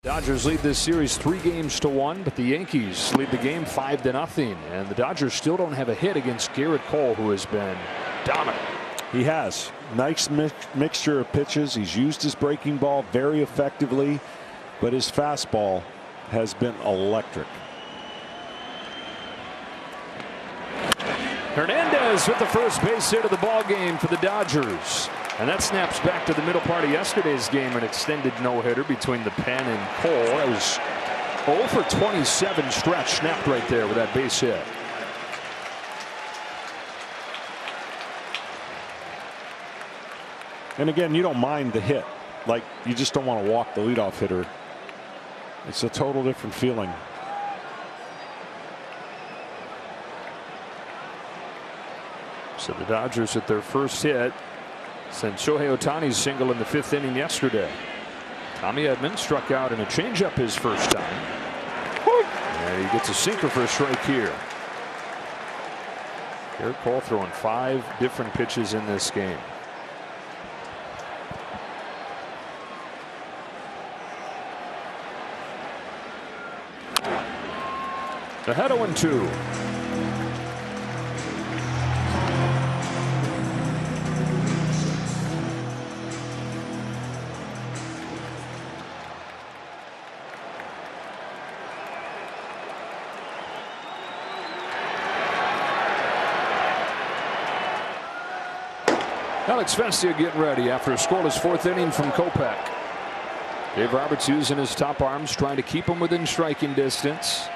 Dodgers lead this series 3-1, but the Yankees lead the game 5-0. And the Dodgers still don't have a hit against Garrett Cole, who has been dominant. He has. Nice mixture of pitches. He's used his breaking ball very effectively, but his fastball has been electric. Hernandez with the first base hit of the ball game for the Dodgers. And that snaps back to the middle part of yesterday's game, an extended no-hitter between the pen and Cole. That was 0 for 27 stretch snapped right there with that base hit. And again, you don't mind the hit. Like, you just don't want to walk the leadoff hitter. It's a total different feeling. So the Dodgers at their first hit sent Shohei Ohtani's single in the 5th inning yesterday. Tommy Edman struck out in a changeup his first time. And he gets a sinker for a strike here. Garrett Cole throwing 5 different pitches in this game. Ahead 0-2. Alex Vesia getting ready after a scoreless 4th inning from Kopech. Dave Roberts using his top arms, trying to keep him within striking distance.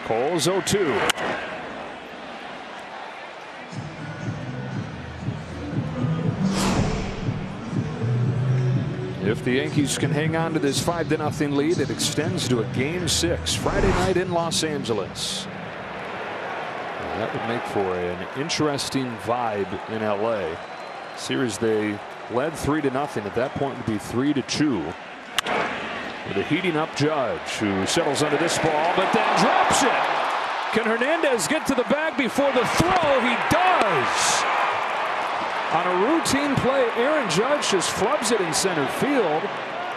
Cole's 0-2. If the Yankees can hang on to this 5-0 lead, it extends to a Game 6 Friday night in Los Angeles. And that would make for an interesting vibe in LA. Series they led 3-0. At that point it would be 3-2. With a heating up Judge, who settles under this ball but then drops it. Can Hernandez get to the bag before the throw? He does. On a routine play, Aaron Judge just flubs it in center field,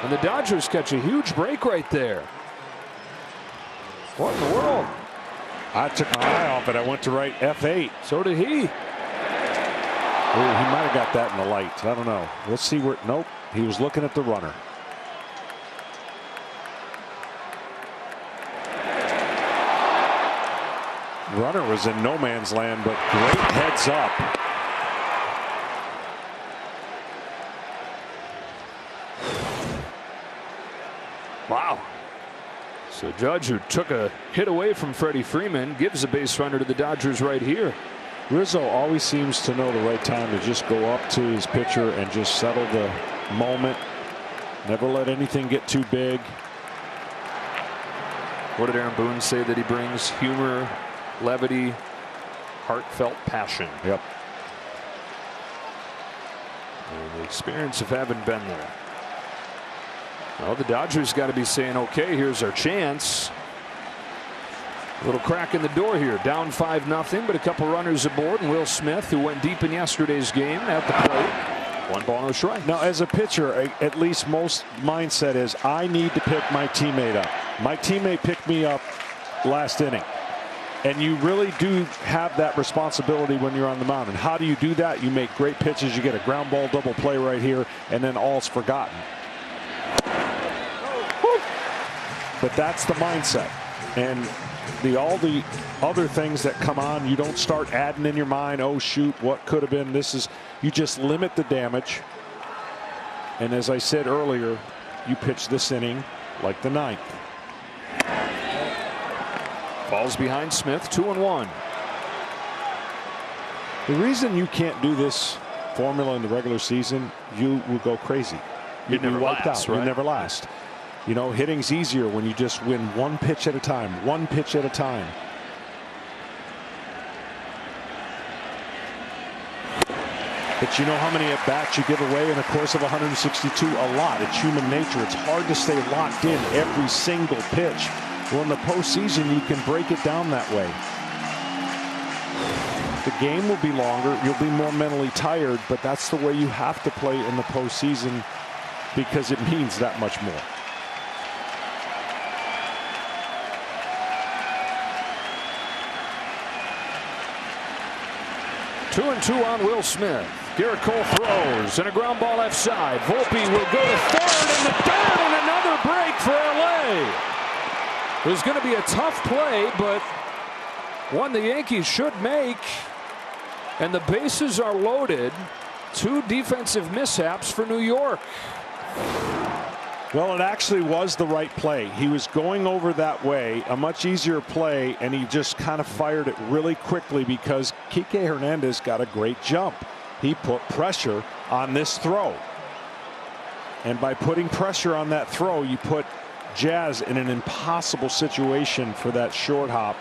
and the Dodgers catch a huge break right there. What in the world? I took my eye off it. I went to right F8. So did he. Oh, he might have got that in the light. I don't know. Let's see where. Nope. He was looking at the runner. Runner was in no man's land, but great heads up. Wow. So Judge, who took a hit away from Freddie Freeman, gives a base runner to the Dodgers right here. Rizzo always seems to know the right time to just go up to his pitcher and just settle the moment. Never let anything get too big. What did Aaron Boone say that he brings? Humor, levity, heartfelt passion. Yep. And the experience of having been there. Well, the Dodgers got to be saying, okay, here's our chance. A little crack in the door here. Down 5-0, but a couple runners aboard. And Will Smith, who went deep in yesterday's game, at the plate. 1 ball, no strike. Now, as a pitcher, at least most mindset is, I need to pick my teammate up. My teammate picked me up last inning. And you really do have that responsibility when you're on the mound. And how do you do that? You make great pitches. You get a ground ball double play right here, and then all's forgotten. But that's the mindset. And all the other things that come on, you don't start adding in your mind, oh shoot, what could have been. This is, you just limit the damage. And as I said earlier, you pitch this inning like the 9th. Falls behind Smith, 2-1. The reason you can't do this formula in the regular season, you will go crazy. You'd never last, right? You never last. You know, hitting's easier when you just win 1 pitch at a time, 1 pitch at a time. But you know how many at-bats you give away in the course of 162? A lot. It's human nature. It's hard to stay locked in every single pitch. Well, in the postseason, you can break it down that way. The game will be longer. You'll be more mentally tired, but that's the way you have to play in the postseason because it means that much more. Two and two on Will Smith. Garrett Cole throws and a ground ball left side. Volpe will go to third and the third and another break for LA. It was going to be a tough play, but one the Yankees should make. And the bases are loaded. Two defensive mishaps for New York. Well, it actually was the right play. He was going over that way, a much easier play, and he just kind of fired it really quickly because Kike Hernandez got a great jump. He put pressure on this throw. And by putting pressure on that throw, you put Jazz in an impossible situation for that short hop.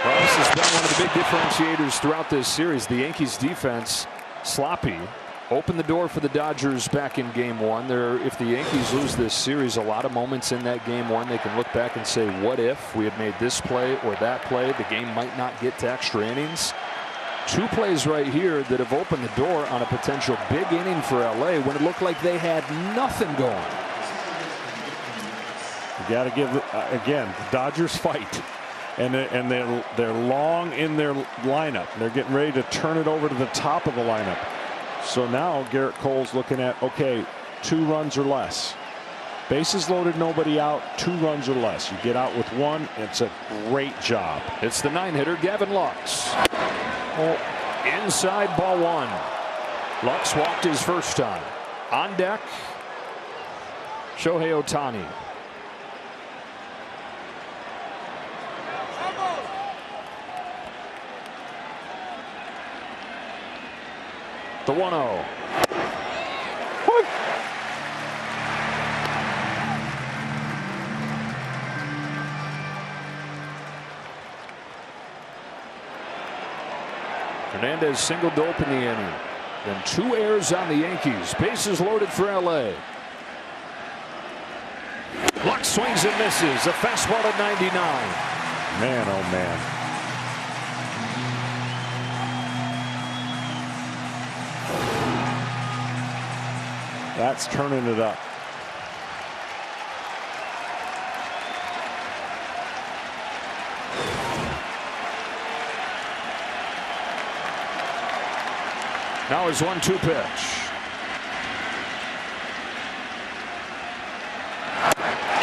Well, this has been one of the big differentiators throughout this series. The Yankees defense sloppy. Opened the door for the Dodgers back in game one. If the Yankees lose this series, a lot of moments in that game one, they can look back and say, what if we had made this play or that play? The game might not get to extra innings. Two plays right here that have opened the door on a potential big inning for LA when it looked like they had nothing going. You got to give, again, the Dodgers fight. And they're long in their lineup. They're getting ready to turn it over to the top of the lineup. So now Garrett Cole's looking at, okay, 2 runs or less. Bases loaded, nobody out, 2 runs or less. You get out with 1. It's a great job. It's the 9-hitter, Gavin Lux. Inside, ball 1. Lux walked his first time. On deck, Shohei Ohtani. The 1-0. Hernandez singled to open the inning. Then 2 errors on the Yankees. Bases loaded for LA. Lux swings and misses. A fastball at 99. Man, oh man. That's turning it up. Now his 1-2 pitch.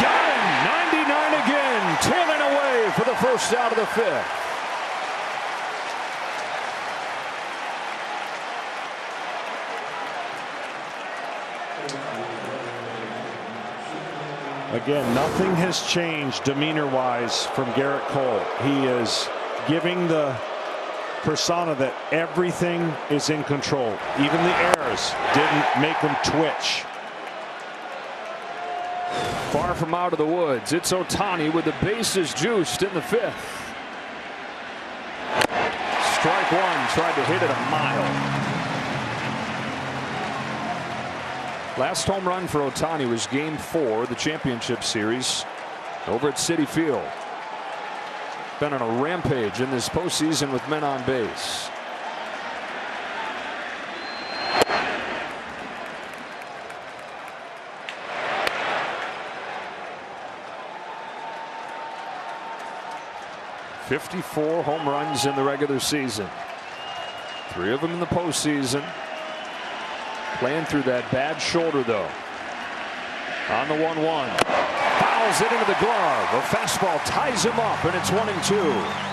Got him! 99 again. Tailing away for the first out of the 5th. Again, nothing has changed demeanor-wise from Garrett Cole. He is giving the persona that everything is in control. Even the errors didn't make him twitch. Far from out of the woods, it's Ohtani with the bases juiced in the 5th. Strike 1, tried to hit it a mile. Last home run for Ohtani was game 4 of the championship series over at Citi Field. Been on a rampage in this postseason with men on base. .54 home runs in the regular season. 3 of them in the postseason. Playing through that bad shoulder, though. On the 1-1. Fouls it into the glove. A fastball ties him up, and it's 1-2.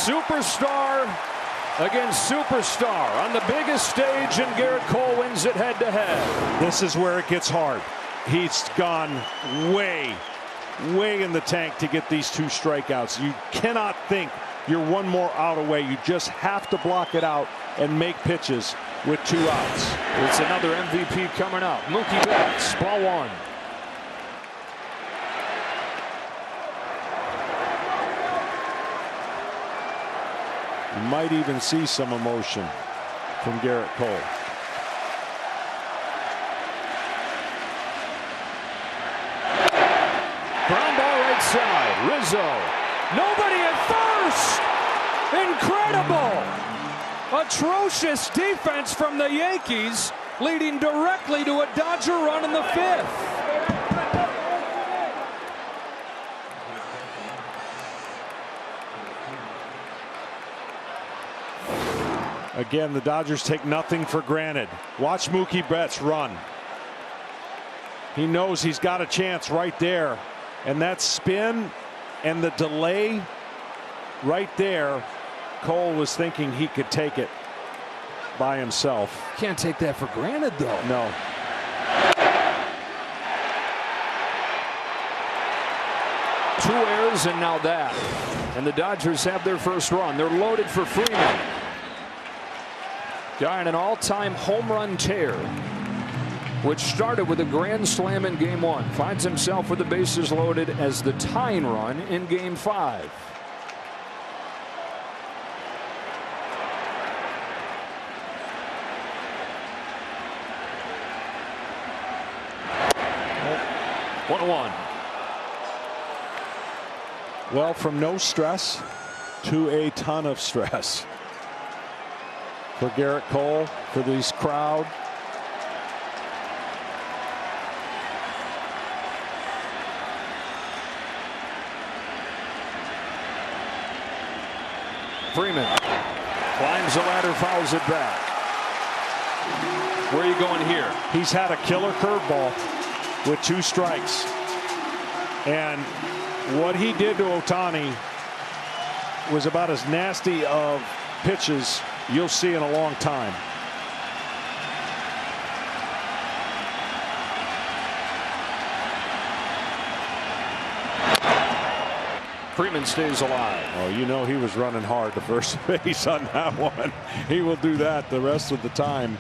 Superstar against superstar on the biggest stage, and Garrett Cole wins it head-to-head. This is where it gets hard. He's gone way, way in the tank to get these 2 strikeouts. You cannot think you're one more out away. You just have to block it out and make pitches with 2 outs. It's another MVP coming up. Mookie Betts, ball 1. You might even see some emotion from Garrett Cole. Ground ball right side. Rizzo. Nobody at first. Incredible. Atrocious defense from the Yankees, leading directly to a Dodger run in the 5th. Again, the Dodgers take nothing for granted. Watch Mookie Betts run. He knows he's got a chance right there. And that spin and the delay right there, Cole was thinking he could take it by himself. Can't take that for granted, though. No. Two errors and now that. And the Dodgers have their first run. They're loaded for Freeman. Guy on an all-time home run tear, which started with a grand slam in Game 1. Finds himself with the bases loaded as the tying run in Game 5. One. Well, from no stress to a ton of stress for Garrett Cole, for this crowd. Freeman climbs the ladder, fouls it back. Where are you going here? He's had a killer curveball with 2 strikes. And what he did to Ohtani was about as nasty of pitches you'll see in a long time. Freeman stays alive. Oh, you know he was running hard to first base on that one. He will do that the rest of the time.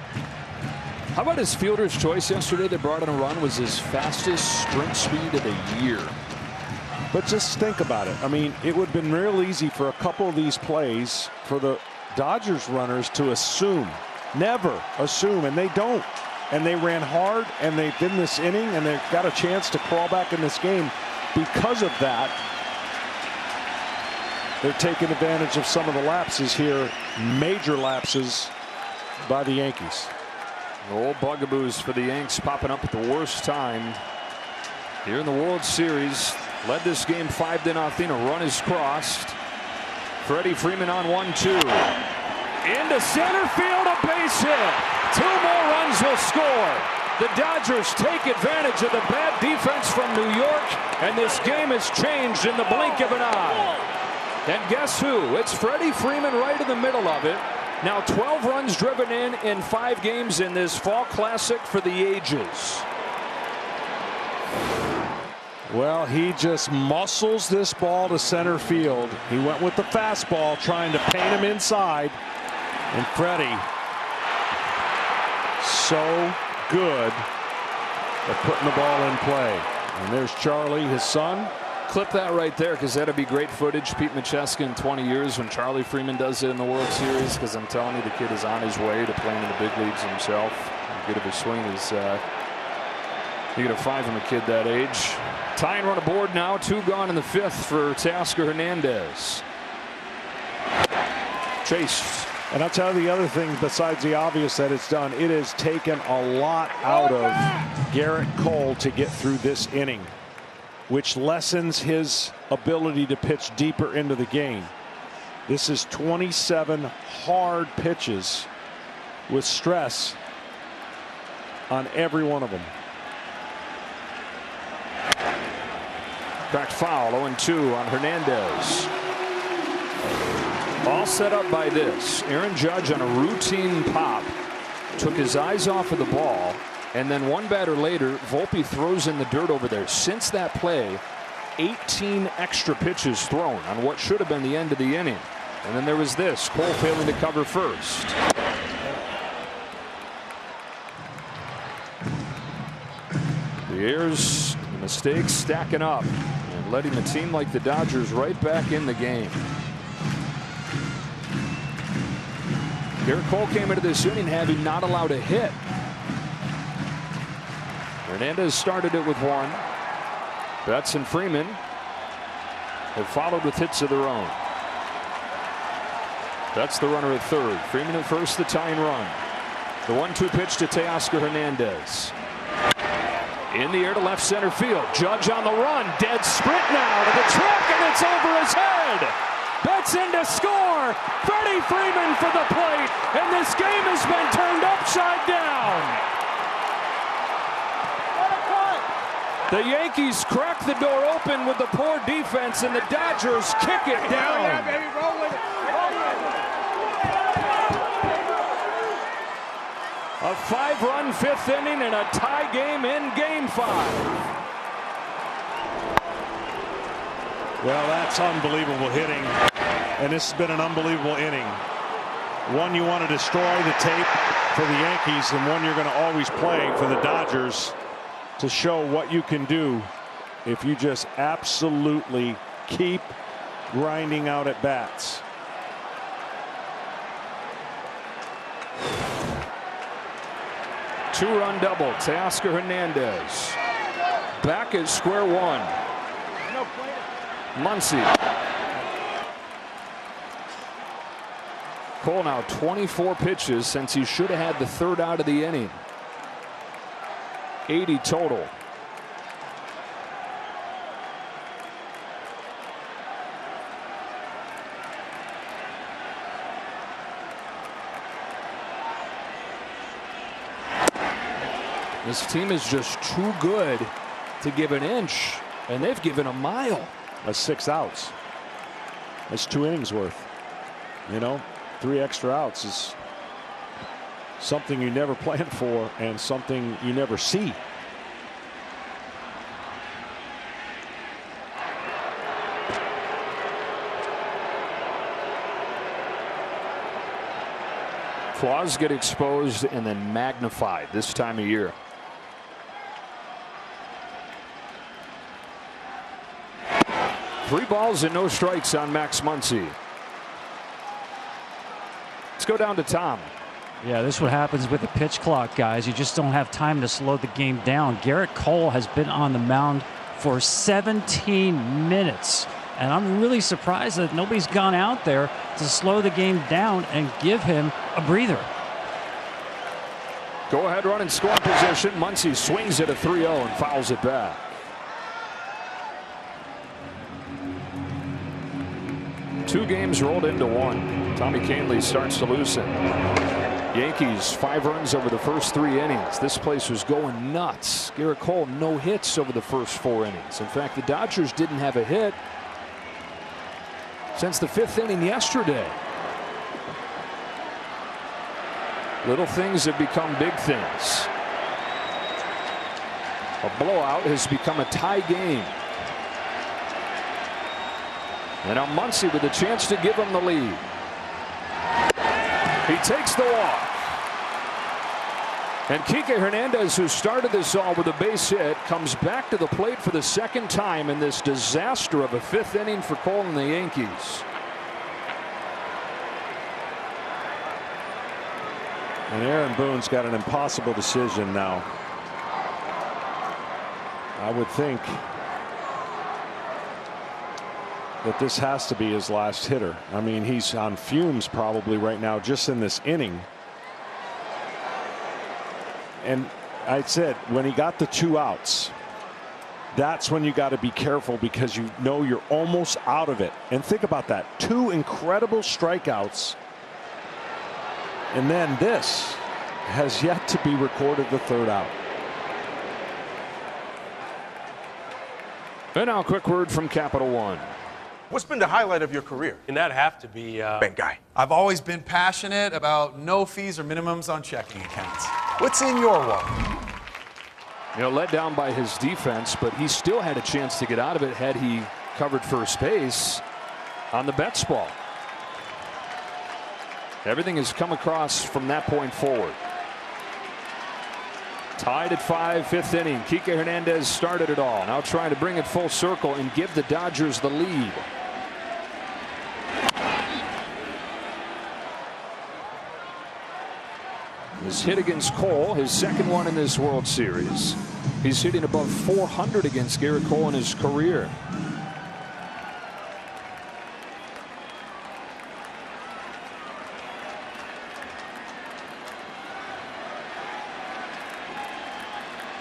How about his fielder's choice yesterday that brought in a run? Was his fastest sprint speed of the year. But just think about it. I mean, it would have been real easy for a couple of these plays for the Dodgers runners to assume, never assume, and they don't. And they ran hard, and they've been this inning, and they've got a chance to crawl back in this game. Because of that, they're taking advantage of some of the lapses here, major lapses by the Yankees. Old bugaboos for the Yanks popping up at the worst time here in the World Series. Led this game 5-0. A run is crossed. Freddie Freeman on 1-2. Into center field, a base hit. 2 more runs will score. The Dodgers take advantage of the bad defense from New York, and this game has changed in the blink of an eye. And guess who? It's Freddie Freeman right in the middle of it. Now 12 runs driven in 5 games in this fall classic for the ages. Well, he just muscles this ball to center field. He went with the fastball, trying to paint him inside. And Freddie, so good at putting the ball in play. And there's Charlie, his son. Clip that right there, because that'll be great footage. Pete Macheska in 20 years when Charlie Freeman does it in the World Series, because I'm telling you, the kid is on his way to playing in the big leagues himself. How good of a swing is you're going to find from a kid that age. Tying run aboard now, 2 gone in the 5th for Teoscar Hernandez. Chase. And I'll tell you the other thing besides the obvious that it's done, it has taken a lot out of Garrett Cole to get through this inning, which lessens his ability to pitch deeper into the game. This is 27 hard pitches with stress on every one of them. Cracked foul, 0-2 on Hernandez. All set up by this. Aaron Judge on a routine pop took his eyes off of the ball, and then one batter later, Volpe throws in the dirt over there. Since that play, 18 extra pitches thrown on what should have been the end of the inning. And then there was this, Cole failing to cover first. The errors, the mistakes stacking up and letting a team like the Dodgers right back in the game. Garrett Cole came into this inning having not allowed a hit. Hernandez started it with one. Betts and Freeman have followed with hits of their own. Betts the runner at third. Freeman at first, the tying run. The 1-2 pitch to Teoscar Hernandez. In the air to left center field. Judge on the run. Dead sprint now to the track, and it's over his head. Betts in to score. Freddie Freeman for the plate, and this game has been turned upside down. The Yankees crack the door open with the poor defense, and the Dodgers kick it down. A 5-run fifth inning and a tie game in Game 5. Well, that's unbelievable hitting, and this has been an unbelievable inning. One you want to destroy the tape for the Yankees, and one you're going to always play for the Dodgers to show what you can do if you just absolutely keep grinding out at bats. Two-run double. Teoscar Hernandez back at square one. Muncy. Cole now 24 pitches since he should have had the third out of the inning. 80 total. This team is just too good to give an inch, and they've given a mile. That's 6 outs. That's 2 innings worth. You know, 3 extra outs is something you never plan for and something you never see. Flaws get exposed and then magnified this time of year. Three balls and no strikes on Max Muncy. Let's go down to Tom. Yeah, this is what happens with the pitch clock, guys. You just don't have time to slow the game down. Garrett Cole has been on the mound for 17 minutes. And I'm really surprised that nobody's gone out there to slow the game down and give him a breather. Go ahead run in scoring position. Muncy swings it a 3-0 and fouls it back. Two games rolled into one. Tommy Kahnle starts to loosen. Yankees 5 runs over the first 3 innings. This place was going nuts. Garrett Cole no hits over the first 4 innings. In fact, the Dodgers didn't have a hit since the 5th inning yesterday. Little things have become big things. A blowout has become a tie game. And now Muncy with a chance to give him the lead. He takes the walk. And Kike Hernandez, who started this all with a base hit, comes back to the plate for the second time in this disaster of a 5th inning for Cole and the Yankees. And Aaron Boone's got an impossible decision now. I would think that this has to be his last hitter. I mean, he's on fumes probably right now just in this inning. And I said when he got the 2 outs, that's when you got to be careful because you know you're almost out of it. And think about that. 2 incredible strikeouts. And then this has yet to be recorded, the 3rd out. And now a quick word from Capital One. What's been the highlight of your career? And that'd have to be Bank guy. I've always been passionate about no fees or minimums on checking accounts. What's in your wallet? Led down by his defense, but he still had a chance to get out of it had he covered first base on the Betts ball. Everything has come across from that point forward. Tied at 5, 5th inning. Kike Hernandez started it all. Now trying to bring it full circle and give the Dodgers the lead. His hit against Cole, his second one in this World Series. He's hitting above 400 against Garrett Cole in his career.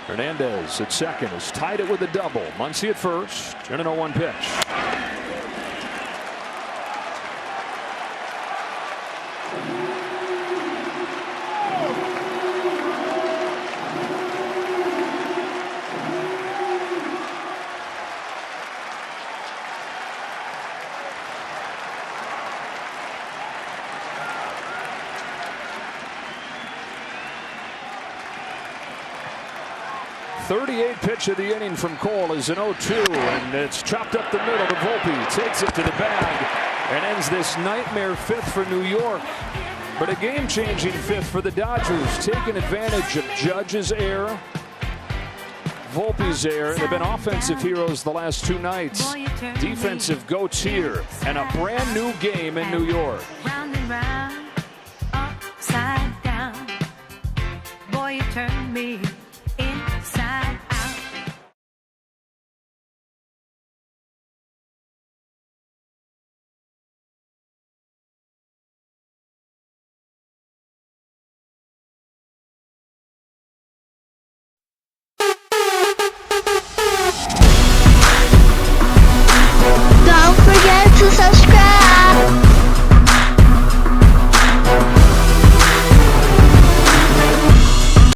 Hernandez at second has tied it with a double. Muncy at first and an 0-1 pitch. Pitch of the inning from Cole is an 0-2, and it's chopped up the middle to Volpe. Takes it to the bag and ends this nightmare 5th for New York. But a game-changing 5th for the Dodgers, taking advantage of Judge's error, Volpe's error. They've been offensive heroes the last 2 nights. Defensive goats here, and a brand new game in New York. Round and round, upside down. Boy, you turn me